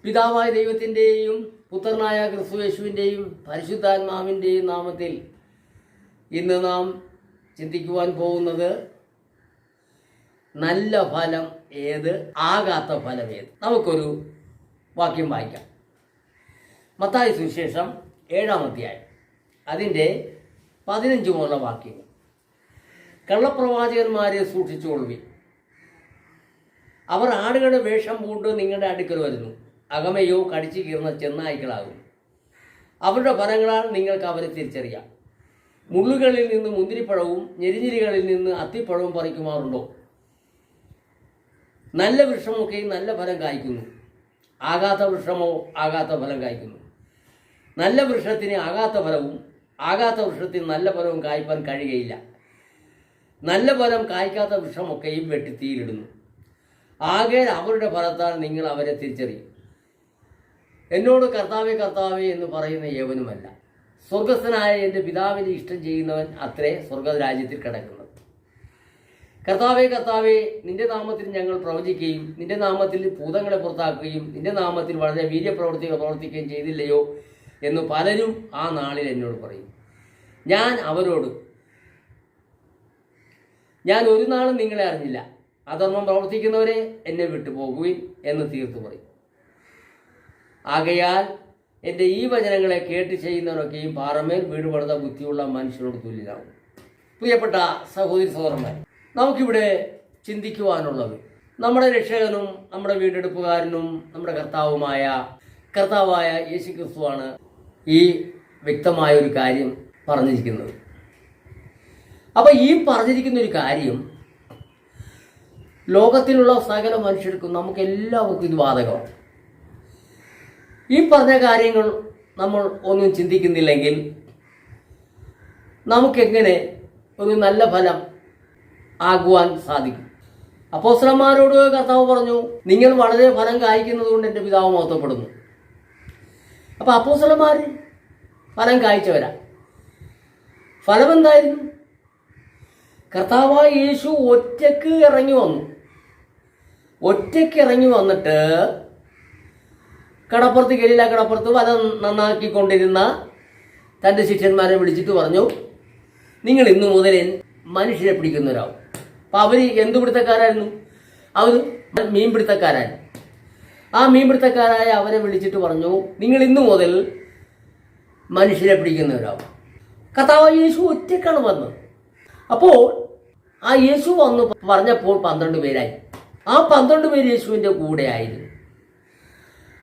പിതാവായ ദൈവത്തിൻ്റെയും പുത്രനായ ക്രിസ്തുയേശുവിൻ്റെയും പരിശുദ്ധാത്മാവിൻ്റെയും നാമത്തിൽ ഇന്ന് നാം ചിന്തിക്കുവാൻ പോകുന്നത് നല്ല ഫലം ഏത്, ആകാത്ത ഫലം ഏത്. നമുക്കൊരു വാക്യം വായിക്കാം. മത്തായി സുവിശേഷം 7-ാം അധ്യായം അതിൻ്റെ 15 മുതലുള്ള വാക്യങ്ങൾ. കള്ളപ്രവാചകന്മാരെ സൂക്ഷിച്ചുകൊള്ളുവിൻ. അവർ ആടുകളുടെ വേഷം പൂണ്ട് നിങ്ങളുടെ അടുക്കൽ വരുന്നു. അകമയോ കടിച്ചു കീർന്ന ചെന്നായ്ക്കളാകും. അവരുടെ ഫലങ്ങളാൽ നിങ്ങൾക്ക് അവരെ തിരിച്ചറിയാം. മുള്ളുകളിൽ നിന്ന് മുന്തിരിപ്പഴവും ഞെരിഞ്ഞിരികളിൽ നിന്ന് അത്തിപ്പഴവും പറിക്കുമാറുണ്ടോ? നല്ല വൃക്ഷമൊക്കെയും നല്ല ഫലം കായ്ക്കുന്നു, ആകാത്ത വൃക്ഷമോ ആകാത്ത ഫലം കായ്ക്കുന്നു. നല്ല വൃക്ഷത്തിന് ആകാത്ത ഫലവും ആകാത്ത വൃക്ഷത്തിന് നല്ല ഫലവും കായ്പാൻ കഴിയുകയില്ല. നല്ല ഫലം കായ്ക്കാത്ത വൃക്ഷമൊക്കെയും വെട്ടി തീയിലിടുന്നു. ആകയാൽ അവരുടെ ഫലത്താൽ നിങ്ങൾ അവരെ തിരിച്ചറിയും. എന്നോട് കർത്താവേ കർത്താവേ എന്ന് പറയുന്ന ഏവനുമല്ല, സ്വർഗസ്ഥനായ എൻ്റെ പിതാവിൻ്റെ ഇഷ്ടം ചെയ്യുന്നവൻ അത്രേ സ്വർഗരാജ്യത്തിൽ കിടക്കുന്നത്. കർത്താവേ കർത്താവേ, നിന്റെ നാമത്തിൽ ഞങ്ങൾ പ്രവചിക്കുകയും നിന്റെ നാമത്തിൽ ഭൂതങ്ങളെ പുറത്താക്കുകയും നിന്റെ നാമത്തിൽ വളരെ വീര്യപ്രവൃത്തികൾ പ്രവർത്തിക്കുകയും ചെയ്തില്ലയോ എന്ന് പലരും ആ നാളിൽ എന്നോട് പറയും. ഞാൻ അവരോട്, ഞാൻ ഒരു നാളും നിങ്ങളെ അറിഞ്ഞില്ല, അധർമ്മം പ്രവർത്തിക്കുന്നവരെ എന്നെ വിട്ടുപോകുവിൻ എന്ന് തീർത്തു പറയും. ആകയാൽ എൻ്റെ ഈ വചനങ്ങളെ കേട്ട് ചെയ്യുന്നവരൊക്കെയും പാറമേൽ വീട് പണിത ബുദ്ധിയുള്ള മനുഷ്യരോട് തുല്യരാകും. പ്രിയപ്പെട്ട സഹോദരി സഹോദരന്മാർ, നമുക്കിവിടെ ചിന്തിക്കുവാനുള്ളത് നമ്മുടെ രക്ഷകനും നമ്മുടെ വീണ്ടെടുപ്പുകാരനും നമ്മുടെ കർത്താവായ യേശുക്രിസ്തുവാണ് ഈ വ്യക്തമായ ഒരു കാര്യം പറഞ്ഞിരിക്കുന്നത്. അപ്പോൾ ഈ പറഞ്ഞിരിക്കുന്ന ഒരു കാര്യം ലോകത്തിലുള്ള സകല മനുഷ്യർക്കും നമുക്കെല്ലാവർക്കും ഇത് ബാധകമാണ്. ഈ പറഞ്ഞ കാര്യങ്ങൾ നമ്മൾ ഒന്നും ചിന്തിക്കുന്നില്ലെങ്കിൽ നമുക്കെങ്ങനെ ഒരു നല്ല ഫലം ആകുവാൻ സാധിക്കും? അപ്പോസ്തലന്മാരോട് കർത്താവ് പറഞ്ഞു, നിങ്ങൾ വളരെ ഫലം കായ്ക്കുന്നത് കൊണ്ട് എൻ്റെ പിതാവ് മഹത്വപ്പെടുന്നു. അപ്പോൾ അപ്പോസ്തലന്മാർ ഫലം കായ്ച്ചവരാ. ഫലം എന്തായിരുന്നു? കർത്താവായ യേശു ഒറ്റയ്ക്ക് ഇറങ്ങി വന്നിട്ട് കടപ്പുറത്ത് ഗലീല കടപ്പുറത്ത് വല നന്നാക്കിക്കൊണ്ടിരുന്ന തൻ്റെ ശിഷ്യന്മാരെ വിളിച്ചിട്ട് പറഞ്ഞു, നിങ്ങൾ ഇന്നു മുതൽ മനുഷ്യരെ പിടിക്കുന്നവരാവും. അപ്പം അവർ എന്തു പിടുത്തക്കാരായിരുന്നു? അവർ മീൻപിടുത്തക്കാരായിരുന്നു. ആ മീൻപിടുത്തക്കാരായ അവരെ വിളിച്ചിട്ട് പറഞ്ഞു, നിങ്ങൾ ഇന്നു മുതൽ മനുഷ്യരെ പിടിക്കുന്നവരാവും. കർത്താവായ യേശു ഒറ്റയ്ക്കാണ് വന്നത്. അപ്പോൾ ആ യേശു വന്ന് പറഞ്ഞപ്പോൾ 12 പേരായി. ആ 12 പേര് യേശുവിൻ്റെ കൂടെ ആയിരുന്നു.